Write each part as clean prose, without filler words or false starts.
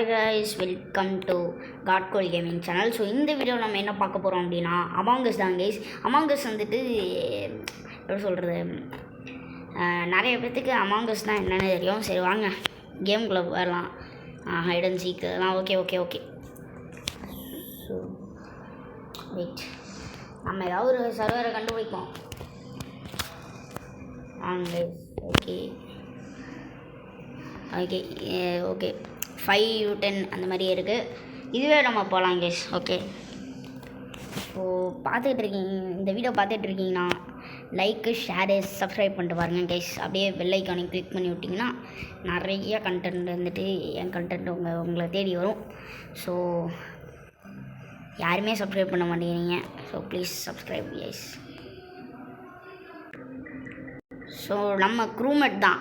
Hi guys, welcome to Godcool Gaming channel. So இந்த வீடியோவில் நம்ம என்ன பார்க்க போகிறோம் அப்படின்னா அமாங்கஸ் தான் கைஸ். அமாங்கஸ் வந்துட்டு எப்படி சொல்கிறது, நிறைய பேர்த்துக்கு அமாங்கஸ்னால் என்னென்னு தெரியும். சரி வாங்க கேம்குள்ளே வரலாம். ஹைட் அண்ட் சீக் அதெல்லாம் ஓகே. ஸோ வெயிட், நம்ம ஏதாவது ஒரு சர்வரை கண்டுபிடிப்போம். ஓகே 5-10 அந்த மாதிரி இருக்குது. இதுவே நம்ம போகலாம் கேஸ். ஓகே, இப்போது பார்த்துட்ருக்கீங்க, இந்த வீடியோ பார்த்துட்ருக்கீங்கன்னா லைக்கு, ஷேரு, சப்ஸ்கிரைப் பண்ணிட்டு பாருங்க கேஸ். அப்படியே பெல் ஐக்கானையும் கிளிக் பண்ணி விட்டிங்கன்னா நிறைய கண்டென்ட் வந்துட்டு என் கண்டென்ட் உங்களை தேடி வரும். ஸோ யாருமே சப்ஸ்கிரைப் பண்ண மாட்டேங்கிறீங்க. So please subscribe guys. So நம்ம க்ரூமேட் தான்,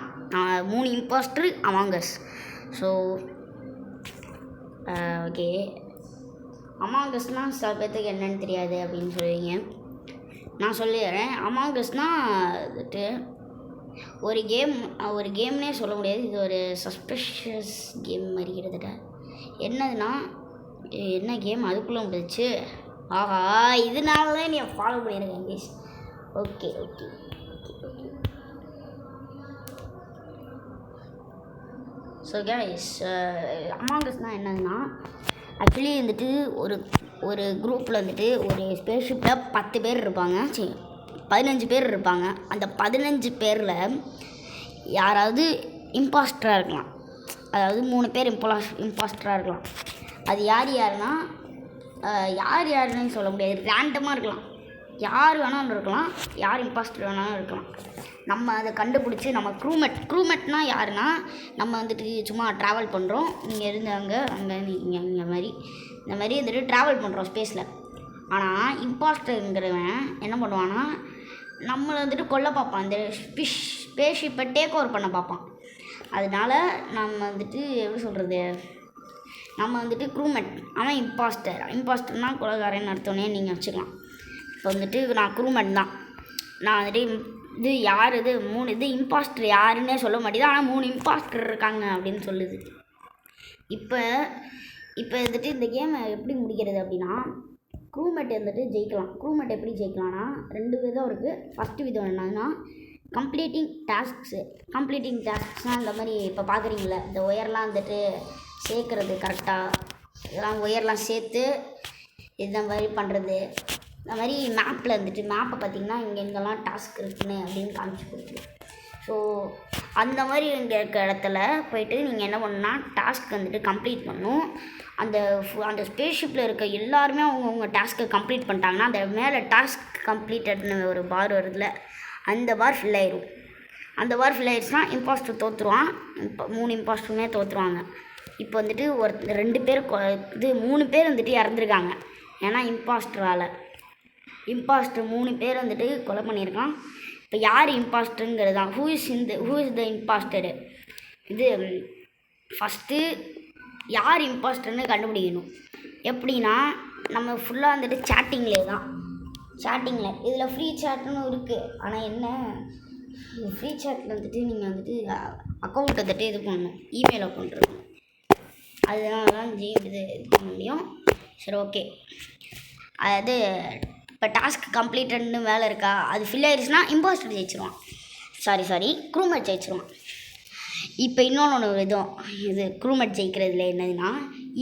3 இம்போஸ்டர் அமாங்கஸ். ஸோ ஓகே, அமாங்கஸ்னால் சில பேர்த்துக்கு என்னென்னு தெரியாது அப்படின்னு சொல்லுவீங்க. நான் சொல்லிடுறேன். அமாங்கஸ்னால் வந்துட்டு ஒரு கேம்னே சொல்ல முடியாது. இது ஒரு சஸ்பெஷியஸ் கேம் மாதிரி கிட்டத்தட்ட. என்னதுன்னா என்ன கேம் அதுக்குள்ளே முடிச்சு. ஆஹா, இதனால தான் நீ ஃபாலோ பண்ணியிருக்கேன் கேஸ். ஓகே. ஸோ கைஸ், அமாங்கஸ்னால் என்னதுன்னா ஆக்சுவலி வந்துட்டு ஒரு குரூப்பில் வந்துட்டு ஒரு ஸ்பேஸ்ஷிப்பில் 10 பேர் இருப்பாங்க, 15 பேர் இருப்பாங்க. அந்த 15 பேரில் யாராவது இம்பாஸ்டராக இருக்கலாம். அதாவது 3 பேர் இம்பாஸ்டராக இருக்கலாம். அது யாருன்னா யாருன்னு சொல்ல முடியாது, ரேண்டமாக இருக்கலாம். யார் வேணாலும் இருக்கலாம், யார் இம்பாஸ்டர் வேணாலும் இருக்கலாம். நம்ம அதை கண்டுபிடிச்சி நம்ம க்ரூமேட்னால் யாருன்னா, நம்ம வந்துட்டு சும்மா ட்ராவல் பண்ணுறோம். நீங்கள் இருந்து அங்கே நீங்கள் இந்த மாதிரி வந்துட்டு ட்ராவல் பண்ணுறோம் ஸ்பேஸில். ஆனால் இம்பாஸ்டருங்கிறவன் என்ன பண்ணுவான்னா, நம்மளை வந்துட்டு கொல்ல பார்ப்பான். இந்த ஸ்பேஸ்ஷிப்பை டேக் ஓவர் பண்ண பார்ப்பான். அதனால நம்ம வந்துட்டு எப்படி சொல்கிறது, நம்ம வந்துட்டு க்ரூமேட், அவன் இம்பாஸ்டர்னால் கொலைகாரன்னு அர்த்தோன்னே நீங்கள் வச்சுக்கலாம். இப்போ வந்துட்டு நான் க்ரூமேட் தான். நான் வந்துட்டு இது யார் இது 3 இது இம்பாஸ்டர் யாருன்னே சொல்ல மாட்டேது. ஆனால் 3 இம்பாஸ்டர் இருக்காங்க அப்படின்னு சொல்லுது. இப்போ வந்துட்டு இந்த கேமை எப்படி முடிக்கிறது அப்படின்னா, க்ரூமேட் வந்துட்டு ஜெயிக்கலாம். க்ரூமேட் எப்படி ஜெயிக்கலாம்னா 2 விதம் இருக்குது. ஃபஸ்ட்டு விதம் என்னன்னா கம்ப்ளீட்டிங் டாஸ்க்ஸ்னால் இந்த மாதிரி இப்போ பார்க்குறீங்களே, இந்த ஒயர்லாம் வந்துட்டு சேர்க்குறது கரெக்டாக, இதெல்லாம் ஒயர்லாம் சேர்த்து இந்த மாதிரி பண்ணுறது. இந்த மாதிரி மேப்பில் வந்துட்டு மேப்பை பார்த்திங்கன்னா எங்கெங்கெல்லாம் டாஸ்க் இருக்குன்னு அப்படின்னு காமிச்சு கொடுத்துரு. ஸோ அந்த மாதிரி இங்கே இருக்க இடத்துல போய்ட்டு நீங்கள் என்ன பண்ணணுன்னா டாஸ்க் வந்துட்டு கம்ப்ளீட் பண்ணணும். அந்த ஸ்பேஸ்ஷிப்பில் இருக்க எல்லாருமே அவங்கவுங்க டாஸ்க்கை கம்ப்ளீட் பண்ணிட்டாங்கன்னா அந்த மேலே டாஸ்க் கம்ப்ளீட்டட்னு ஒரு பார் வருதுல, அந்த பார் ஃபில் ஆயிடும். அந்த பார் ஃபில் ஆயிடுச்சுன்னா இம்பாஸ்டர் தோற்றுருவான். 3 இம்பாஸ்டருமே தோற்றுருவாங்க. இப்போ வந்துட்டு 2 பேர் 3 பேர் வந்துட்டு இறந்துருக்காங்க. ஏன்னா இம்பாஸ்டர் 3 பேர் வந்துட்டு கொலை பண்ணியிருக்கான். இப்போ யார் இம்பாஸ்டருங்கிறது தான், ஹூ இஸ் த இம்பாஸ்டரு. இது ஃபஸ்ட்டு யார் இம்பாஸ்டர்னு கண்டுபிடிக்கணும். எப்படின்னா நம்ம ஃபுல்லாக வந்துட்டு சேட்டிங்கில் இதில் ஃப்ரீ சேட்டுன்னு இருக்குது. ஆனால் என்ன, ஃப்ரீ சேட்டில் வந்துட்டு நீங்கள் வந்துட்டு அக்கௌண்ட் வந்துட்டு இது பண்ணணும், இமெயில் அக்கௌண்ட் இருக்கணும். அதனால தான் இது பண்ண முடியும். சரி ஓகே, அதாவது இப்போ டாஸ்க் கம்ப்ளீட்டட்னு வேலை இருக்கா, அது ஃபில் ஆயிடுச்சுன்னா இம்பாஸ்டர் ஜெயிச்சிருவான். சாரி க்ரூமேட் ஜெயிச்சிருவான். இப்போ இன்னொன்று விதம், இது க்ரூமேட் ஜெயிக்கிறதுல என்னதுன்னா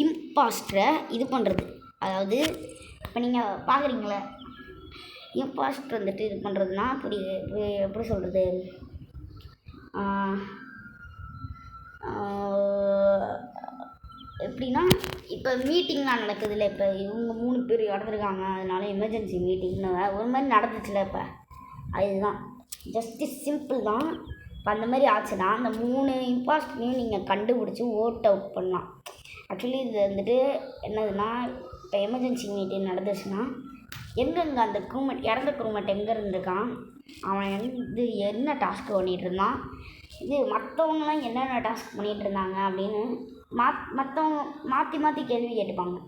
இம்பாஸ்டரை இது பண்ணுறது. அதாவது இப்போ நீங்கள் பார்க்குறீங்களே, இம்பாஸ்டர் வந்துட்டு இது பண்ணுறதுனா எப்படி சொல்கிறது, எப்படின்னா இப்போ மீட்டிங்லாம் நடக்குதுல்ல, இப்போ இவங்க 3 பேர் இறந்துருக்காங்க, அதனால எமர்ஜென்சி மீட்டிங்னு ஒரு மாதிரி நடந்துச்சுல. இப்போ அதுதான் ஜஸ்ட்டு சிம்பிள் தான். இப்போ அந்த மாதிரி ஆச்சுன்னா அந்த 3 இம்பாஸ்டரையும் நீங்கள் கண்டுபிடிச்சி ஓட் அவுட் பண்ணலாம். ஆக்சுவலி இது வந்துட்டு என்னதுன்னா, இப்போ எமர்ஜென்சி மீட்டிங் நடந்துச்சுன்னா எங்கெங்கே அந்த இறந்த க்ரூமேட் எங்கே இருந்திருக்கான், அவன் என்ன டாஸ்க் பண்ணிகிட்டு இருந்தான், இது மற்றவங்களாம் என்னென்ன டாஸ்க் பண்ணிகிட்டு இருந்தாங்க அப்படின்னு மற்றவங்க மாற்றி கேள்வி கேட்டுப்பாங்க.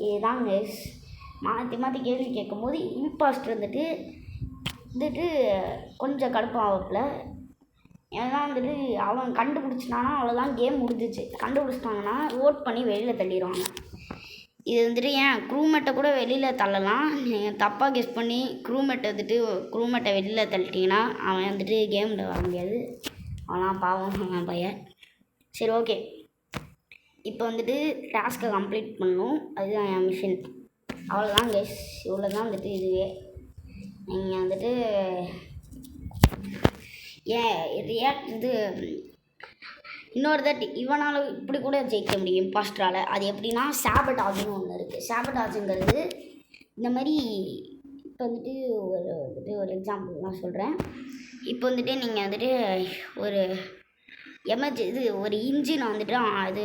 இதுதான் கைஸ், மாற்றி கேள்வி கேட்கும்போது இம்பாஸ்டர் வந்துட்டு கொஞ்சம் கடுப்பாகப்பில் ஏன்னா வந்துட்டு அவன் கண்டுபிடிச்சிட்டானா அவ்வளோதான், கேம் முடிஞ்சிச்சு. கண்டுபிடிச்சிட்டாங்கன்னா ஓட் பண்ணி வெளியில் தள்ளிடுவாங்க. இது வந்துட்டு ஏன் க்ரூமேட்டை கூட வெளியில் தள்ளலாம். நீங்கள் தப்பாக கெஸ் பண்ணி க்ரூமேட்டை வெளியில் தள்ளிட்டிங்கன்னா அவன் வந்துட்டு கேமில் வர முடியாது. அவன்லாம் பாவம் அவன் பையன். சரி ஓகே, இப்போ வந்துட்டு டாஸ்க்கை கம்ப்ளீட் பண்ணணும். அதுதான் என் மிஷின். அவ்வளோதான் கெஸ், இவ்வளோ தான் வந்துட்டு இதுவே. நீங்கள் வந்துட்டு இன்னொரு தட்டி இவனால் இப்படி கூட ஜெயிக்க முடியும் இம்பாஸ்டரால். அது எப்படின்னா சாபடாஜ்னு ஒன்று இருக்குது. சாபடாஜுங்கிறது இந்த மாதிரி இப்போ வந்துட்டு ஒரு எக்ஸாம்பிள் நான் சொல்கிறேன். இப்போ வந்துட்டு நீங்கள் வந்துட்டு ஒரு ஒரு இன்ஜினை வந்துட்டு இது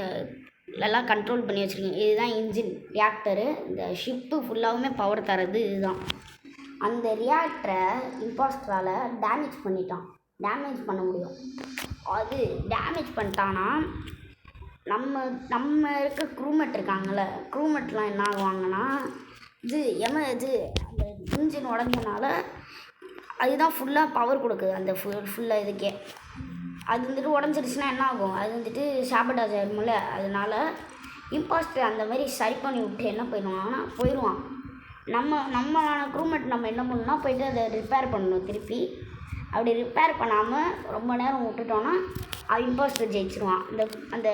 எல்லாம் கண்ட்ரோல் பண்ணி வச்சுருக்கீங்க. இதுதான் இன்ஜின் ரியாக்டரு. இந்த ஷிப்பு ஃபுல்லாகவுமே பவர் தரது இதுதான். அந்த ரியாக்டரை இம்பாஸ்டரால் டேமேஜ் பண்ண முடியும். அது டேமேஜ் பண்ணிட்டான்னா நம்ம இருக்க க்ரூமேட் இருக்காங்கள்ல, க்ரூமேட்லாம் என்ன ஆகுவாங்கன்னா அந்த இன்ஜின் உடஞ்சனால அதுதான் ஃபுல்லாக பவர் கொடுக்குது. அந்த ஃபுல்லாக இதுக்கே அது வந்துட்டு உடஞ்சிருச்சுன்னா என்ன ஆகும், அது வந்துட்டு சாபடாஜ் ஆகிடும்ல. அதனால இம்பாஸ்டர் அந்த மாதிரி சரி பண்ணி விட்டு என்ன போயிடுவான். நம்மளான க்ரூமேட் நம்ம என்ன பண்ணணும்னா போய்ட்டு அதை ரிப்பேர் பண்ணணும் திருப்பி. அப்படி ரிப்பேர் பண்ணாமல் ரொம்ப நேரம் விட்டுட்டோன்னா இம்பாஸ்டர் ஜெயிச்சிருவான். அந்த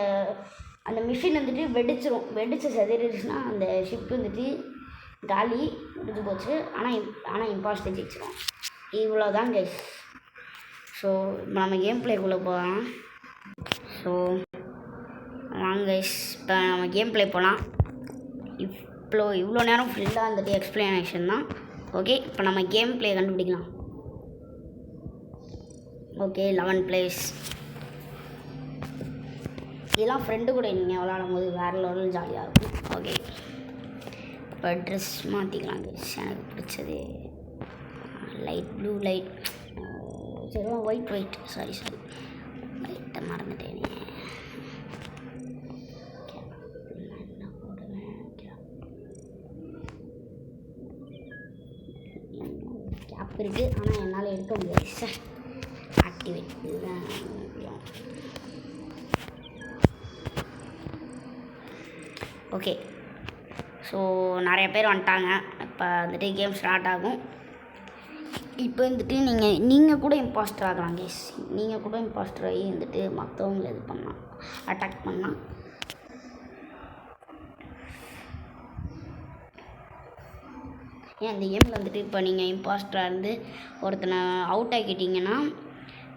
அந்த மிஷின் வந்துட்டு வெடிச்சு செதறிடுச்சுன்னா அந்த ஷிப் வந்துட்டு காலி முடிஞ்சு போச்சு. ஆனால் இம்பாஸ்டர் ஜெயிச்சிருவான். இவ்வளோதான் கைஸ். ஸோ இப்போ நம்ம கேம் பிளேக்குள்ளே போகலாம். ஸோ வாங்க கைஸ், இப்போ நம்ம கேம் பிளே போகலாம். இவ்வளோ நேரம் ஃபுல்லாக வந்துட்டு எக்ஸ்பிளனேஷன் தான். ஓகே, இப்போ நம்ம கேம் பிளே கண்டுபிடிக்கலாம். Okay, 11 place. இதெல்லாம் ஃப்ரெண்டு கூட நீங்கள் விளாடும் போது வேறு லெவலில் ஜாலியாக இருக்கும். ஓகே, இப்போ ட்ரெஸ் மாற்றிக்கலாம். எனக்கு பிடிச்சது லைட் ப்ளூ லைட் சரி ஒயிட் சாரி லைட்டை மறந்துட்டேனே. கேப் இருக்குது, ஆனால் என்னால் எடுக்க முடியாது சார். ஆக்டிவேட் இதுதான். ஓகே, ஸோ நிறைய பேர் வந்துட்டாங்க. இப்போ வந்துட்டு கேம் ஸ்டார்ட் ஆகும். இப்போ வந்துட்டு நீங்கள் கூட இம்பாஸ்டர் ஆகலாம் கேஸ். நீங்கள் கூட இம்பாஸ்டர் ஆகி வந்துட்டு மற்றவங்களை இது பண்ணலாம், அட்டாக் பண்ணலாம். ஏன் இந்த கேமில் வந்துட்டு இப்போ நீங்கள் இம்பாஸ்டராக இருந்து ஒருத்தனை அவுட் ஆக்கிட்டிங்கன்னா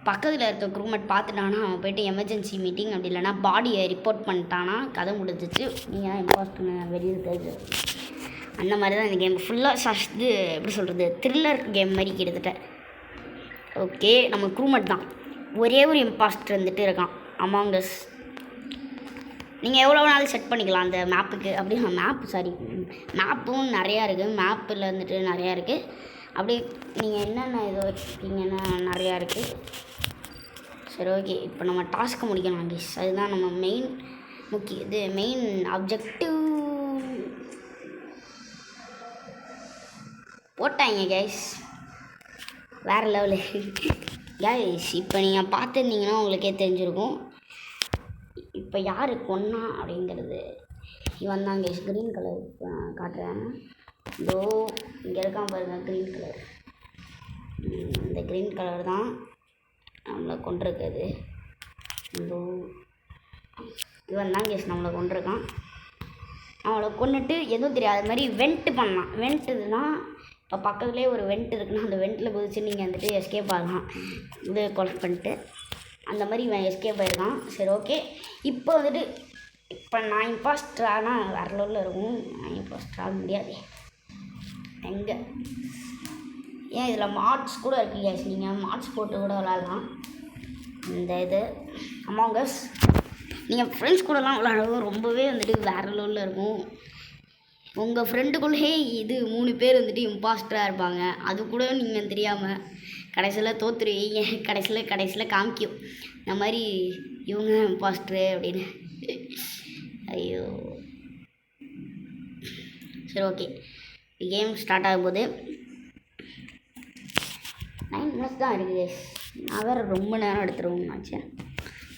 பக்கத்தில் இருக்க க்ரூமேட் பார்த்துட்டானா அவன் போய்ட்டு எமர்ஜென்சி மீட்டிங் அப்படி இல்லைனா பாடியை ரிப்போர்ட் பண்ணிட்டானா கதை முடிஞ்சிச்சு. நீங்கள் இம்பாஸ்டர் வெளியில் தெரிஞ்சு அந்த மாதிரி தான் இந்த கேம் ஃபுல்லாக எப்படி சொல்கிறது, த்ரில்லர் கேம் மாதிரி கிட்டத்தட்ட. ஓகே, நம்ம க்ரூமேட் தான். ஒரே ஒரு இம்பாஸ்டர் வந்துட்டு இருக்கான் அமாங் அஸ். நீங்கள் எவ்வளோ நாள் செட் பண்ணிக்கலாம் அந்த மேப்புக்கு. அப்படின்னா மேப்பும் நிறையா இருக்குது. மேப்பில் வந்துட்டு நிறையா இருக்குது. அப்படி நீங்கள் என்னென்ன இதை வச்சுருக்கீங்கன்னா நிறையா இருக்குது. சரி ஓகே, இப்போ நம்ம டாஸ்க்கை முடிக்கணும் கேஸ். அதுதான் நம்ம மெயின் ஆப்ஜெக்டிவ். போட்டாங்க கேஸ், வேறு லெவலு கேஸ். இப்போ நீங்கள் பார்த்துருந்தீங்கன்னா உங்களுக்கே தெரிஞ்சிருக்கும் இப்போ யார் கொன்னா அப்படிங்கிறது. இவன் தான் கேஸ். க்ரீன் கலர் காட்டுறேன். இதோ இங்கே இருக்கான் பாருங்கள், க்ரீன் கலர். இந்த க்ரீன் கலர் தான் நம்மளை கொண்டிருக்குது. இதோ இவன் தான் கேஸ் நம்மளை கொண்டிருக்கான். அவளை கொண்டுட்டு எதுவும் தெரியாத மாதிரி வெண்ட்டு பண்ணலாம். வெண்ட்டுனா இப்போ பக்கத்துலேயே ஒரு வெண்ட் இருக்குன்னா அந்த வெண்ட்டில் குதிச்சு நீங்கள் வந்துட்டு எஸ்கேப் ஆகலாம். இது கொலை பண்ணிட்டு அந்த மாதிரி இவன் எஸ்கேப் ஆகிருக்கான். சரி ஓகே, இப்போ வந்துட்டு இப்போ நான் இம்பாஸ்டர் ஆனால் வேறு லெவலில் இருக்கும். நான் இம்பாஸ்டர் ஆக முடியாது. எங்கே ஏன் இதில் மாட்ஸ் கூட இருக்குது கேஸ். நீங்கள் மாட்ஸ் போட்டு கூட விளாட்லாம். இந்த இது அமாங் அஸ் நீங்கள் ஃப்ரெண்ட்ஸ் கூடலாம் விளாடவும் ரொம்பவே வந்துட்டு வேறு லெவலில் இருக்கும். உங்கள் ஃப்ரெண்டுக்குள்ளே இது 3 பேர் வந்துட்டு இம்பாஸ்டராக இருப்பாங்க. அது கூட நீங்கள் தெரியாமல் கடைசியில் தோற்றுருவீங்க. கடைசியில் காமிக்கும் இந்த மாதிரி இவங்க இம்பாஸ்டரு அப்படின்னு. ஐயோ சரி ஓகே, கேம் ஸ்டார்ட் ஆகும்போது 9 minutes தான் இருக்குது. நான் வேறு ரொம்ப நேரம் எடுத்துருவோம் நினச்சேன்.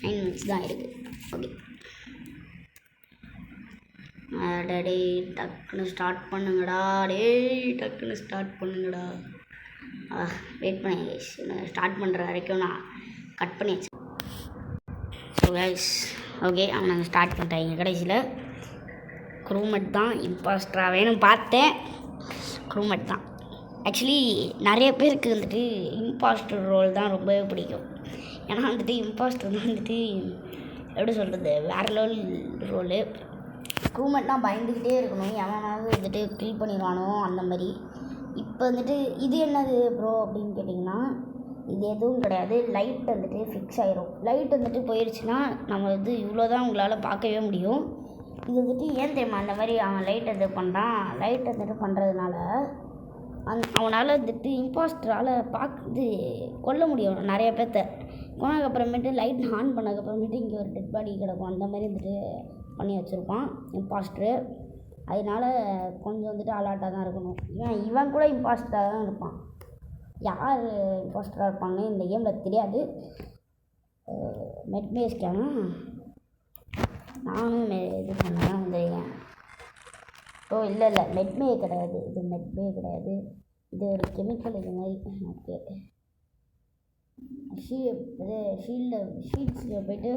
9 மினிட்ஸ் தான் இருக்குது. ஓகே டே டக்குன்னு ஸ்டார்ட் பண்ணுங்கடா. டக்குன்னு ஸ்டார்ட் பண்ணுங்கடா. வெயிட் பண்ணி ஸ்டார்ட் பண்ணுற வரைக்கும் நான் கட் பண்ணியாச்சு. ஸோ கைஸ் ஓகே நாங்கள் ஸ்டார்ட் பண்ணிட்டாங்க. கடைசியில் க்ரூமெட் தான் இம்பாஸ்டராக வேணும் பார்த்தேன். க்ரூமெட் தான். ஆக்சுவலி நிறைய பேருக்கு வந்துட்டு இம்பாஸ்டர் ரோல் தான் ரொம்பவே பிடிக்கும். ஏன்னா வந்துட்டு இம்பாஸ்டர் வந்துட்டு எப்படி சொல்கிறது வேறு லெவல் ரோலு. க்ரூமெட்லாம் பயந்துக்கிட்டே இருக்கணும், எவனாவது வந்துட்டு கில் பண்ணிடுவானோ அந்த மாதிரி. இப்போ வந்துட்டு இது என்னது ப்ரோ அப்படின்னு கேட்டிங்கன்னா இது எதுவும் கிடையாது. லைட் வந்துட்டு ஃபிக்ஸ் ஆகிரும். லைட் வந்துட்டு போயிடுச்சுன்னா நம்ம வந்து இவ்வளோ தான் உங்களால் பார்க்கவே முடியும். இது வந்துட்டு ஏன் தெரியுமா அந்த மாதிரி அவன் லைட் இது பண்ணுறான். லைட் வந்துட்டு பண்ணுறதுனால அவனால் வந்துட்டு இம்பாஸ்டரால் பார்த்து கொல்ல முடியும் நிறைய பேர்த்த. கொண்டதுக்கப்புறமேட்டு லைட் ஆன் பண்ணதுக்கப்புறமேட்டு இங்கே ஒரு டெட் பாடி கிடக்கும். அந்த மாதிரி வந்துட்டு பண்ணி வச்சுருப்பான் இம்பாஸ்டரு. அதனால் கொஞ்சம் வந்துட்டு அலர்ட்டாக தான் இருக்கணும். இவன் கூட இம்பாஸ்டராக தான் இருப்பான். யார் இம்பாஸ்டராக இருப்பாங்கன்னு இந்த கேமில் தெரியாது. மெட்மேஸ்க்கான நானும் இது பண்ண தான் வந்துருக்கேன். ஓ இல்லை மெட்மே கிடையாது, இது மெட்மே கிடையாது, இது ஒரு கெமிக்கல் இது மாதிரி. ஓகே ஷீட்ஸில் போய்ட்டு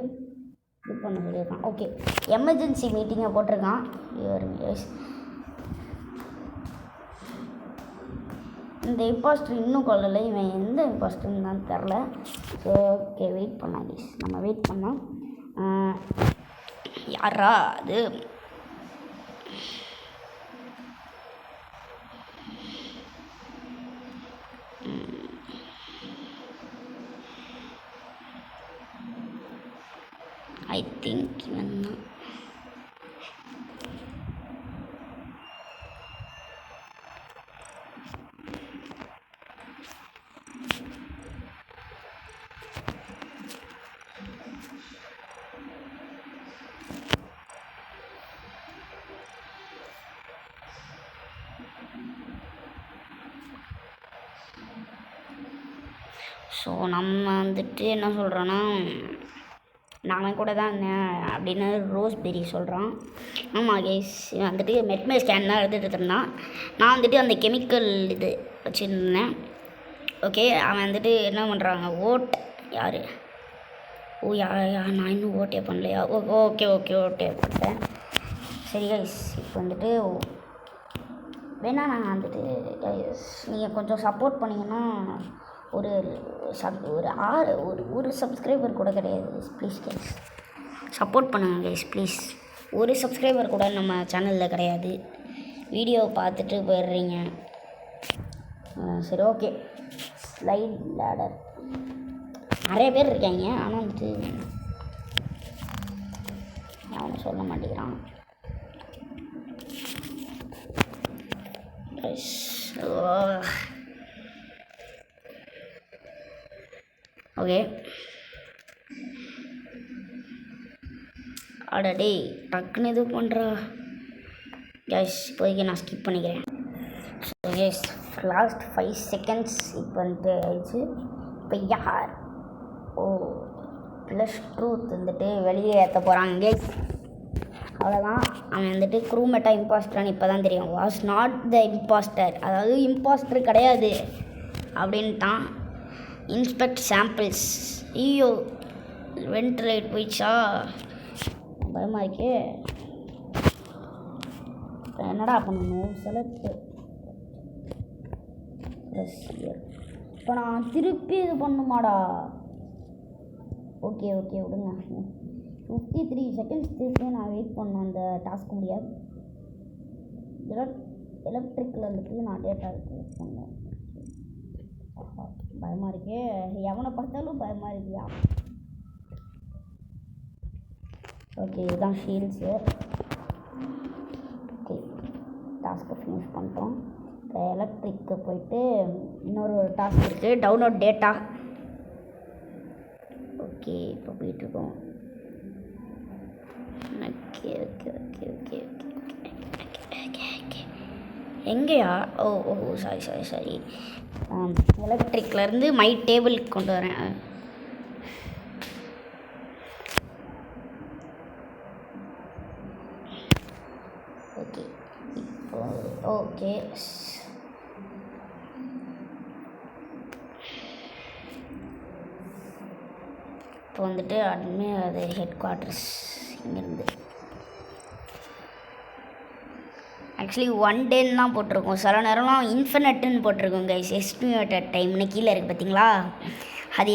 இது பண்ண சொல்லியிருக்கான். ஓகே எமர்ஜென்சி மீட்டிங்கை போட்டிருக்கான். இந்த இம்பாஸ்டர் இன்னும் கொள்ளலை. இவன் எந்த இம்பாஸ்டர்னு தான் தெரில. ஸோ ஓகே வெயிட் பண்ணா ப்ளீஸ். நம்ம வெயிட் பண்ணோம். யாரா அது ஐ திங்க் இவன் தான். ஸோ நம்ம வந்துட்டு என்ன சொல்கிறோன்னா நான் கூட தான் இருந்தேன் அப்படின்னு ரோஸ்பெரி சொல்கிறான். ஆமாம் கேஸ் வந்துட்டு மெட்மே ஸ்கேன் தான் எடுத்துகிட்டு இருந்தான். நான் வந்துட்டு அந்த கெமிக்கல் இது வச்சுருந்தேன். ஓகே அவன் வந்துட்டு என்ன பண்ணுறாங்க ஓட் யார் நான் இன்னும் ஓட்டே பண்ணலையா? ஓகே ஓட்டே பண்ணிட்டேன். சரி கைஸ் இப்போ வந்துட்டு வேணா நான் வந்துட்டு கைஸ் நீங்கள் கொஞ்சம் சப்போர்ட் பண்ணிங்கன்னா ஒரு சப்ஸ்கிரைபர் கூட கிடையாது. ப்ளீஸ் கைஸ் சப்போர்ட் பண்ணுங்கள் கைஸ் ப்ளீஸ். ஒரு சப்ஸ்கிரைபர் கூட நம்ம சேனலில் கிடையாது. வீடியோவை பார்த்துட்டு போயிடுறீங்க. சரி ஓகே ஸ்லைட் லேடர் நிறைய பேர் இருக்காங்க. ஆனால் வந்துட்டு அவனை சொல்ல மாட்டேங்கிறான். ஓகே அடடே டக்குன்னு இது பண்ணுறா கேஸ். இப்போதைக்கு நான் ஸ்கிப் பண்ணிக்கிறேன். ஸோ கேஸ் லாஸ்ட் 5 செகண்ட்ஸ் இப்போ வந்துட்டு ஆயிடுச்சு. இப்போ யார் ப்ளஸ் ட்ரூத் வந்துட்டு வெளியே ஏற்ற போகிறாங்க கேஸ். அவ்வளோதான். அவன் வந்துட்டு க்ரூமெட்டாக இம்பாஸ்டர்னு இப்போ தான் தெரியும். வாஸ் நாட் த இம்பாஸ்டர், அதாவது இம்பாஸ்டர் கிடையாது அப்படின்ட்டான். Inspect samples. ஐயோ வென்டிலேட் போயிடுச்சா, பயமாக இருக்கே. என்னடா பண்ணணும் செலக்ட். இப்போ நான் திருப்பி இது பண்ணுமாடா? ஓகே விடுங்க. 53 செகண்ட்ஸ் திருப்பி நான் வெயிட் பண்ணேன் அந்த டாஸ்க் முடியாது. எலக்ட்ரிக்கில் வந்துட்டு நான் டேட்டா வெயிட் பண்ணேன். பயமாக இருக்கே, எவனை பார்த்தாலும் பயமாக இருக்கியா? ஓகே இதுதான் ஷீல்ட்ஸு. ஓகே டாஸ்க்கை ஃபினிஷ் பண்ணிட்டோம். இப்போ எலக்ட்ரிக்கு போயிட்டு இன்னொரு டாஸ்க் இருக்குது, டவுன்லோட் டேட்டா. ஓகே இப்போ போயிட்டுருக்கோம். ஓகே எங்கேயா? ஓ ஓ சாரி சாரி சாரி. எலக்ட்ரிக்லேருந்து மை டேபிளுக்கு கொண்டு வரேன். ஓகே இப்போ ஓகே. இப்போ வந்துட்டு அது ஹெட் குவார்ட்டர்ஸ் இங்கேருந்து ஆக்சுவலி 1 டேன்னு தான் போட்டிருக்கோம். சில நேரம்லாம் இன்ஃபினிட்டுன்னு போட்டிருக்கோம் கைஸ். எஸ்டிமேட்டட் டைம்னு கீழே இருக்குது பார்த்தீங்களா, அது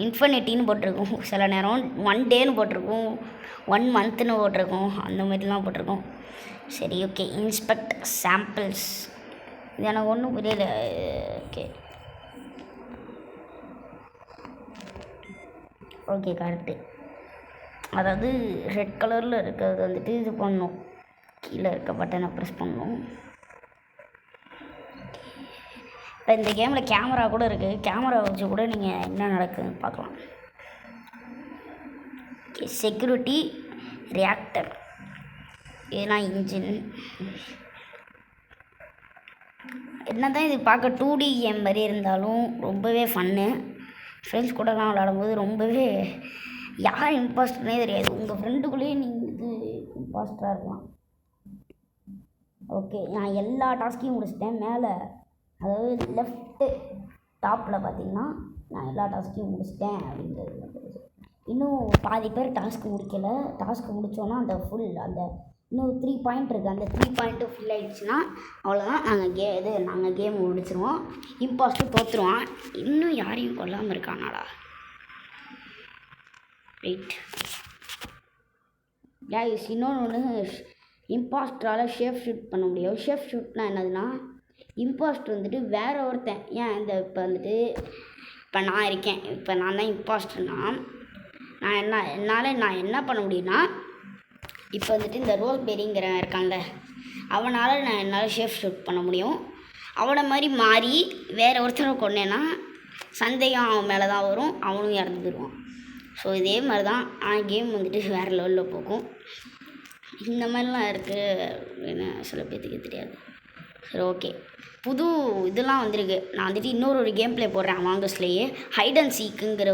இன்ஃபினிட்டின்னு போட்டிருக்கோம். சில நேரம் 1 டேன்னு போட்டிருக்கோம், 1 மந்த்துன்னு போட்டிருக்கோம், அந்த மாதிரிலாம் போட்டிருக்கோம். சரி ஓகே. Inspect samples. இது எனக்கு ஒன்றும் புரியல. Okay okay correct. அதாவது ரெட் கலரில் இருக்கிறது வந்துட்டு இது பண்ணணும், கீழே இருக்க பட்டனை ப்ரெஸ் பண்ணணும். இப்போ இந்த கேமில் கேமரா கூட இருக்குது. கேமரா வச்சு கூட நீங்கள் என்ன நடக்குதுன்னு பார்க்கலாம். செக்யூரிட்டி ரியாக்டர், இதெல்லாம் இன்ஜின். என்ன தான் இது பார்க்க 2D கேம் மாதிரி இருந்தாலும் ரொம்பவே ஃபன்னு. ஃப்ரெண்ட்ஸ் கூடலாம் விளாடும்போது ரொம்பவே யார் இம்பாஸ்டர்னே தெரியாது. உங்கள் ஃப்ரெண்டுக்குள்ளேயே நீங்கள் இது இம்பாஸ்டராக இருக்கலாம். ஓகே நான் எல்லா டாஸ்க்கையும் முடிச்சிட்டேன். மேலே அதாவது லெஃப்ட்டு டாப்பில் பார்த்தீங்கன்னா நான் எல்லா டாஸ்க்கையும் முடிச்சிட்டேன் அப்படின்றது. இன்னும் பாதி பேர் டாஸ்க்கு முடிக்கலை. டாஸ்க்கு முடித்தோன்னா அந்த இன்னும் 3 பாயிண்ட் இருக்குது. அந்த 3 பாயிண்ட்டு ஃபில் ஆகிடுச்சுன்னா அவ்வளோதான், நாங்கள் கேம் முடிச்சிருவோம். இம்பாஸ்டர் தோற்றுருவான். இன்னும் யாரையும் கொல்லாமல் இருக்கானாடா. ரைட் கைஸ், இன்னொன்று இம்பாஸ்டரால் ஷேப் ஷூட் பண்ண முடியும். ஷேப் ஷூட்னால் என்னதுன்னா, இம்பாஸ்டர் வந்துட்டு வேறு ஒருத்தன் இப்போ நான் இருக்கேன், இப்போ நான் தான் இம்பாஸ்டர்னா நான் என்ன பண்ண முடியும்னா, இப்போ வந்துட்டு இந்த ரோஸ்பெரிங்கிற இருக்கான்ல, என்னால் ஷேப் ஷூட் பண்ண முடியும். அவனை மாதிரி மாறி வேறு ஒருத்தரை கொண்டேன்னா சந்தேகம் அவன் மேலே தான் வரும், அவனும் இறந்து போயிடுவான். ஸோ இதே மாதிரி தான் கேம் வந்துட்டு வேறு லெவலில் போகும். இந்த மாதிரிலாம் இருக்குது அப்படின்னு சில பேர்த்துக்கு தெரியாது. சரி ஓகே, புது இதெல்லாம் வந்திருக்கு. நான் வந்துட்டு இன்னொரு கேம் ப்ளே போடுறேன் அமாங்கஸ்லேயே. ஹைட் அண்ட் சீக்குங்கிற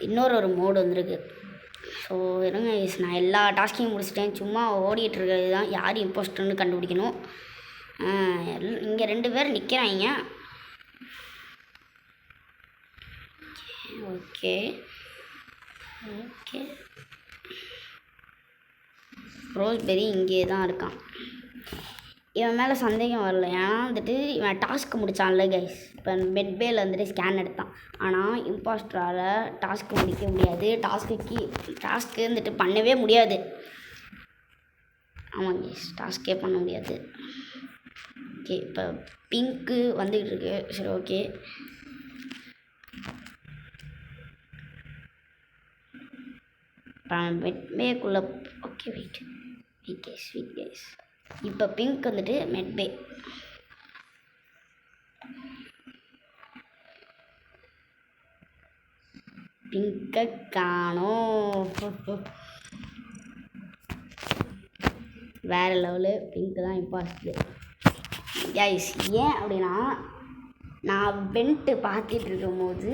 இன்னொரு மோடு வந்திருக்கு. ஸோ இருங்க, நான் எல்லா டாஸ்க்கையும் முடிச்சிட்டேன். சும்மா ஓடிட்டுருக்கிறது தான். யார் இம்போஸ்டர்னு கண்டுபிடிக்கணும். இங்கே 2 பேர் நிற்கிறாங்க. ஓகே ஓகே, ரோஸ்பெரி இங்கே தான் இருக்கான். இவன் மேலே சந்தேகம் வரல, ஏன்னா வந்துட்டு இவன் டாஸ்க்கு முடித்தான்ல கைஸ். இப்போ பெட்பேயில் வந்துட்டு ஸ்கேன் எடுத்தான். ஆனால் இம்பாஸ்டரால் டாஸ்க்கு முடிக்க முடியாது. டாஸ்க்கு வந்துட்டு பண்ணவே முடியாது. ஆமாம் கைஸ், டாஸ்க்கே பண்ண முடியாது. ஓகே, இப்போ பிங்க்கு வந்துக்கிட்டு இருக்கு. சரி ஓகே, மெட்பேக்குள்ளே. Okay wait guys. இப்போ பிங்க் வந்துட்டு மெட்பே. பிங்கை காணோம். வேறு லெவலு. பிங்க்கு தான் இம்பாஸ்டர் கைஸ். ஏன் அப்படின்னா, நான் வெண்ட்டு பார்த்துட்டு இருக்கும்போது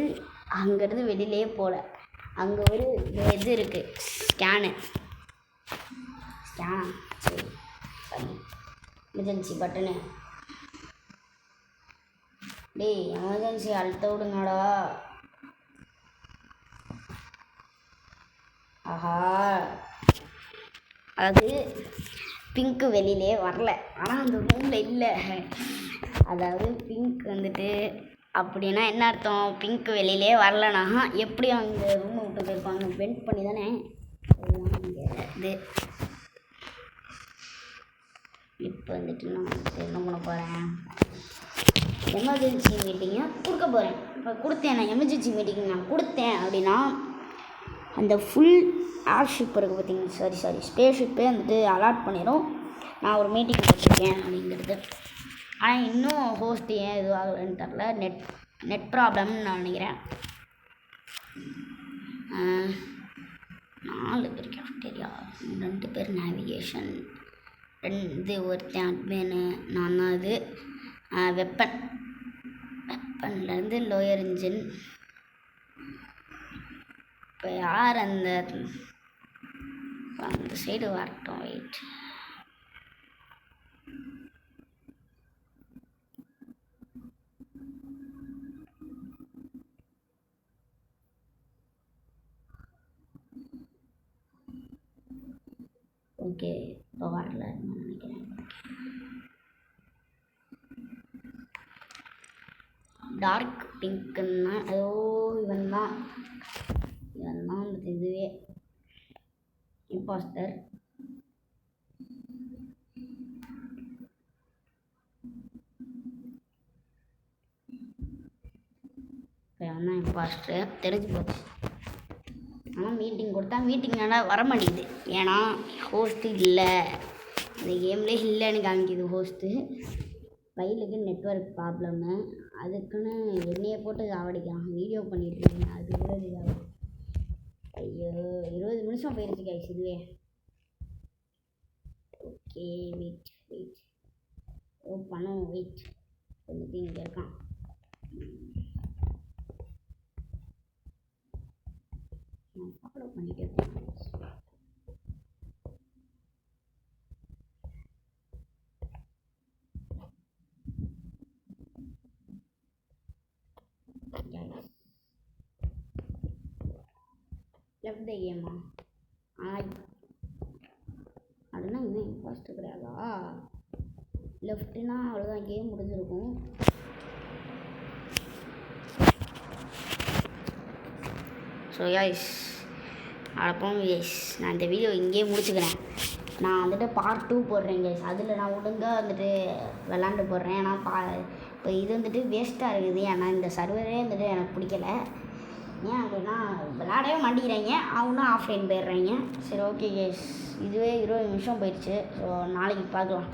அங்கேருந்து வெளியிலே போகல. அங்கே ஒரு இது இருக்குது, ஸ்கேனா சரி எமர்ஜென்சி பட்டனு. டேய் எமர்ஜென்சி அழுத்த விடுங்கடா. ஆஹா, அதாவது பிங்க்கு வெளியிலே வரல, ஆனால் அந்த ரூமில் இல்லை. அதாவது பிங்க் வந்துட்டு அப்படின்னா என்ன அர்த்தம், பிங்க்கு வெளியிலே வரலனா எப்படி அவங்க ரூமை விட்டு போயிருப்பாங்க, வெண்ட் பண்ணி தானே. இது இப்போ வந்துட்டு நான் என்ன பண்ண போகிறேன், எமர்ஜென்சி மீட்டிங்கை கொடுக்க போகிறேன். இப்போ நான் எமர்ஜென்சி மீட்டிங் நான் கொடுத்தேன் அப்படின்னா, அந்த ஃபுல் ஏர்ஷிப் இருக்குது பார்த்தீங்கன்னா, சாரி ஸ்பேஸ் ஷிப்பே வந்துட்டு அலாட் பண்ணிடும் நான் ஒரு மீட்டிங் போட்டிருக்கேன் அப்படிங்கிறது. ஆனால் இன்னும் ஹோஸ்ட் ஏன் இது ஆகலைன்னு தெரில. நெட் ப்ராப்ளம்னு நான் நினைக்கிறேன். 4 பேர் கேஃப்டேரியா, 2 பேர் நேவிகேஷன். இது ஒருத்தன் அட்மின்னு நான் தான் இது வெப்பன்லேருந்து லோயர் இன்ஜின். இப்போ யார் அந்த சைடு வரட்டும். வெயிட், ஓகே இப்போ வரல நினைக்கிறேன். டார்க் பிங்க்குன்னா இவன் தான் அந்த இதுவே இம்பாஸ்டர். இவன் தான் இம்பாஸ்டர் தெரிஞ்சு போச்சு. ஆனால் மீட்டிங் கொடுத்தா மீட்டிங்னால வர மாட்டேங்குது. ஏன்னா ஹோஸ்ட்டு இல்லை, இந்த கேம்லேயே இல்லைன்னு காமிக்குது ஹோஸ்ட்டு. ஃபைலுக்கு நெட்ஒர்க் ப்ராப்ளம்மு, அதுக்குன்னு என்னையை போட்டு சாவடிக்கிறான். வீடியோ பண்ணிட்டு இருக்கேன், அது கூட இதாகுது. ஐயோ 20 நிமிஷம் போயிருச்சு கைஸ் இதுவே. ஓகே வெயிட் பண்ணுவோம். வெயிட் வந்துட்டு இங்கே இருக்கான். நான் ஃபாலோ பண்ணிட்டே இருக்கேன். லெஃப்ட் த கேமா அப்படின்னா இன்னும் இம்பாஸ்ட் கிடையாதா? லெஃப்ட்டுனா அவ்வளோதான், கேம் முடிஞ்சிருக்கும். ஸோ கைஸ் அப்புறம் கைஸ் நான் இந்த வீடியோ இங்கேயே முடிச்சுக்கிறேன். நான் வந்துட்டு பார்ட் 2 போடுறேன் கைஸ். அதில் நான் ஒழுங்காக வந்துட்டு விளாண்டு போடுறேன். ஏன்னா இப்போ இது வந்துட்டு வேஸ்ட்டாக இருக்குது. ஏன்னா இந்த சர்வரே வந்துட்டு எனக்கு பிடிக்கல. ஏன் அப்படின்னா விளாடவே மாட்டேங்கிறாங்க, அவனும் ஆஃப்லைன் போயிடுறாங்க. சரி ஓகே கைஸ், இதுவே 20 நிமிஷம் போயிடுச்சு. ஸோ நாளைக்கு பார்க்கலாம்.